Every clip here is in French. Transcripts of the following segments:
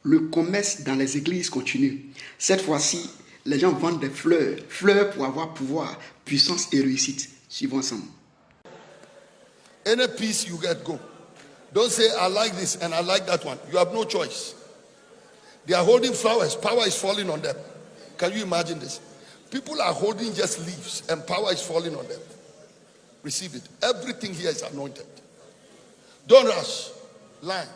Le commerce dans les églises continue. Cette fois-ci, les gens vendent des fleurs. Fleurs pour avoir pouvoir, puissance et réussite. Suivons ensemble. Any piece you get, go. Don't say, I like this and I like that one. You have no choice. They are holding flowers. Power is falling on them. Can you imagine this? People are holding just leaves and power is falling on them. Receive it. Everything here is anointed. Don't rush. Line.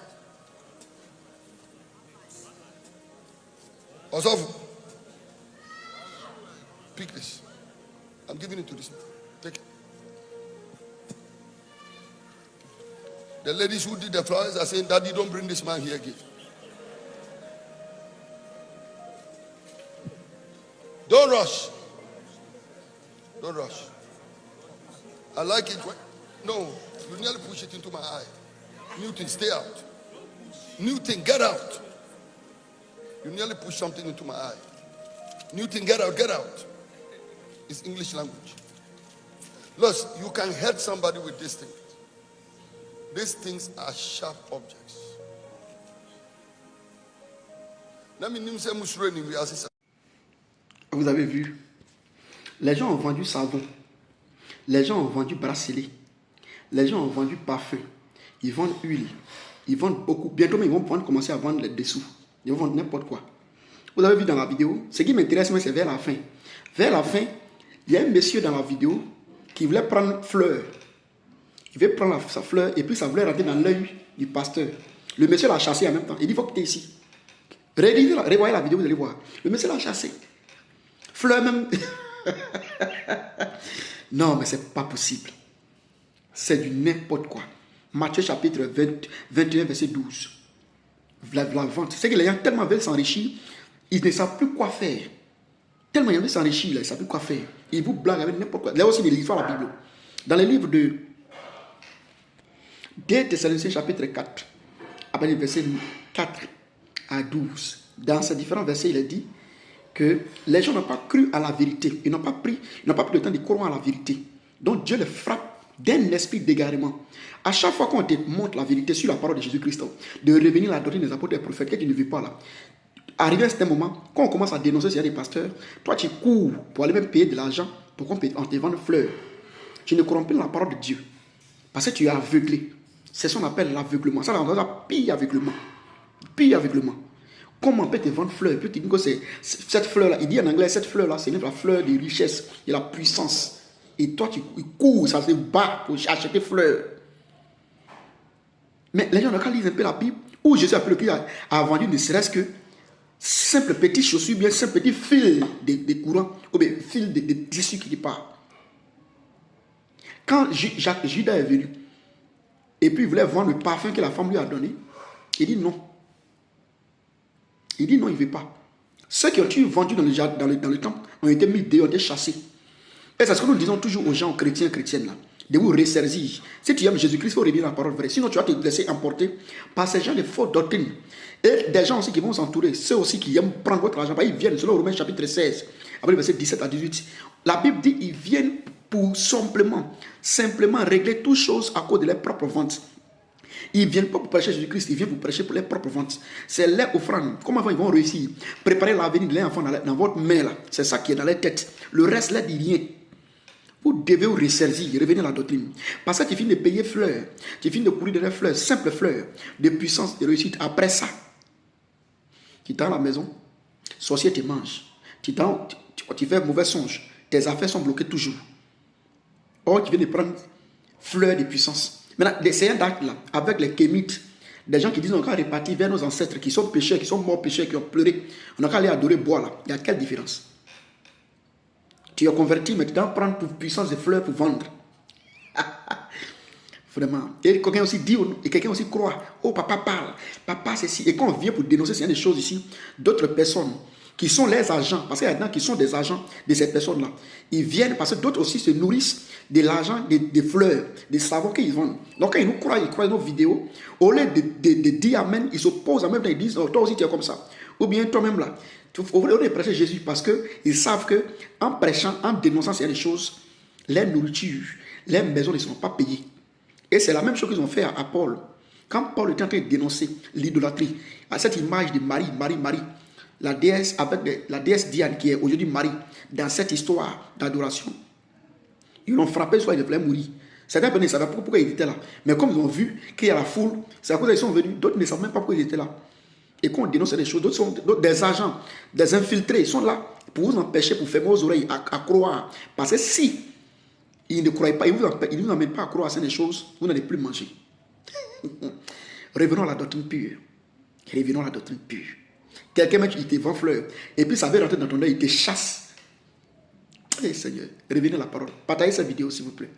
Osofu. Pick this. I'm giving it to this man. Take it. The ladies who did the flowers are saying, Daddy, don't bring this man here again. Don't rush. Don't rush. I like it. No, you nearly push it into my eye. Newton, stay out. Newton, get out. You nearly push something into my eye. Newton, get out, get out. It's English language. Look, you can hurt somebody with this thing. These things are sharp objects. Vous avez vu, les gens ont vendu savon, les gens ont vendu bracelet, les gens ont vendu parfum, ils vendent huile, ils vendent beaucoup. Bientôt, ils vont commencer à vendre les dessous. Ils vont vendre n'importe quoi. Vous avez vu dans la vidéo, ce qui m'intéresse, moi, c'est vers la fin. Vers la fin, il y a un monsieur dans la vidéo qui voulait prendre fleur. Il veut prendre sa fleur et puis ça voulait rentrer dans l'œil du pasteur. Le monsieur l'a chassé en même temps. Il dit, il faut que tu es ici. Revoyez la vidéo, vous allez voir. Le monsieur l'a chassé. Fleur même. Non, mais c'est pas possible. C'est du n'importe quoi. Matthieu chapitre 21, verset 12. La vente. C'est que les gens tellement veulent s'enrichir, ils ne savent plus quoi faire. Tellement ils veulent s'enrichir, ils ne savent plus quoi faire. Ils vous blaguent avec n'importe quoi. Là aussi, l'histoire de la Bible. Dans les livres de 2 Thessaloniciens chapitre 4, après les versets 4 à 12, dans ces différents versets, il est dit que les gens n'ont pas cru à la vérité. Ils n'ont pas pris le temps de croire à la vérité. Donc Dieu les frappe d'un esprit d'égarement. À chaque fois qu'on te montre la vérité sur la parole de Jésus-Christ, de revenir à la doctrine des apôtres et des prophètes, que tu ne vis pas là. Arrivé à ce moment, quand on commence à dénoncer s'il y a des pasteurs, toi tu cours pour aller même payer de l'argent pour qu'on te vende fleurs. Tu ne crois plus dans la parole de Dieu. Parce que tu es aveuglé. C'est ce qu'on appelle l'aveuglement. Ça, on a pire aveuglement. Pire aveuglement. Comment on peut te vendre fleurs? Et puis tu dis que c'est cette fleur-là. Il dit en anglais, cette fleur-là, c'est la fleur de richesse, de la puissance. Et toi, tu cours, ça se bat pour acheter fleurs. Mais les gens n'ont qu'à lire un peu la Bible, où Jésus a vendu ne serait-ce que simple petit chaussure, bien simple petit fil de courant, ou bien fil de tissu qui part. Quand Judas est venu, et puis il voulait vendre le parfum que la femme lui a donné, il dit non. Il dit non, il ne veut pas. Ceux qui ont été vendus dans le temple ont été mis dehors, ont été chassés. Et c'est ce que nous disons toujours aux gens, aux chrétiens, chrétiennes, là, de vous ressaisir. Si tu aimes Jésus-Christ, il faut revenir à la parole vraie. Sinon, tu vas te laisser emporter par ces gens de fausses doctrines. Et des gens aussi qui vont s'entourer, ceux aussi qui aiment prendre votre argent, ils viennent, selon Romains chapitre 16, après le verset 17 à 18. La Bible dit qu'ils viennent pour simplement régler toutes choses à cause de leurs propres ventes. Ils ne viennent pas pour prêcher Jésus-Christ, ils viennent pour prêcher pour leurs propres ventes. C'est leur offrande. Comment ils vont réussir? Préparer l'avenir de leurs enfants dans votre main là. C'est ça qui est dans leur tête. Le reste là dit rien. Vous devez vous ressaisir, revenir à la doctrine. Parce que tu finis de payer fleurs, tu finis de courir de les fleurs, simples fleurs, de puissance, de réussite. Après ça, tu es à la maison, sorcier te mange. Tu fais un mauvais songe, tes affaires sont bloquées toujours. Or, tu viens de prendre fleurs de puissance. Maintenant, c'est un acte là, avec les kémites, des gens qui disent on va repartir vers nos ancêtres qui sont pécheurs, qui sont morts pécheurs, qui ont pleuré. On n'a qu'à aller adorer bois là. Il y a quelle différence? Tu es converti, mais tu dois prendre pour puissance de fleurs pour vendre. Vraiment. Et quelqu'un aussi dit, et quelqu'un aussi croit. Oh, papa parle. Papa, c'est si. Et quand on vient pour dénoncer, c'est des choses ici, d'autres personnes qui sont les agents, parce qu'il y a des gens qui sont des agents de ces personnes-là. Ils viennent parce que d'autres aussi se nourrissent de l'argent, des fleurs, des savons qu'ils vendent. Donc quand ils nous croient, ils croient nos vidéos. Au lieu de dire Amen, ils s'opposent en même temps, ils disent, oh, toi aussi tu es comme ça. Ou bien toi-même là. Il faut prêcher Jésus parce qu'ils savent qu'en prêchant, en dénonçant ces choses, les nourritures, les maisons ne seront pas payées. Et c'est la même chose qu'ils ont fait à Paul. Quand Paul était en train de dénoncer l'idolâtrie, à cette image de Marie, la déesse avec la déesse Diane qui est aujourd'hui Marie, dans cette histoire d'adoration, ils l'ont frappé, soit il voulait mourir. Certains ne savaient pas pourquoi ils étaient là. Mais comme ils ont vu qu'il y a la foule, c'est à cause qu'ils sont venus. D'autres ne savent même pas pourquoi ils étaient là. Et quand on dénonce des choses, d'autres sont des agents, des infiltrés. Ils sont là pour vous empêcher, pour fermer vos oreilles, à croire. Parce que si ils ne croient pas, ils ne vous amènent pas à croire à ces choses, vous n'allez plus manger. Revenons à la doctrine pure. Revenons à la doctrine pure. Quelqu'un, il te vend fleur. Et puis ça veut rentrer dans ton œil, il te chasse. Eh Seigneur, revenez à la parole. Partagez cette vidéo, s'il vous plaît.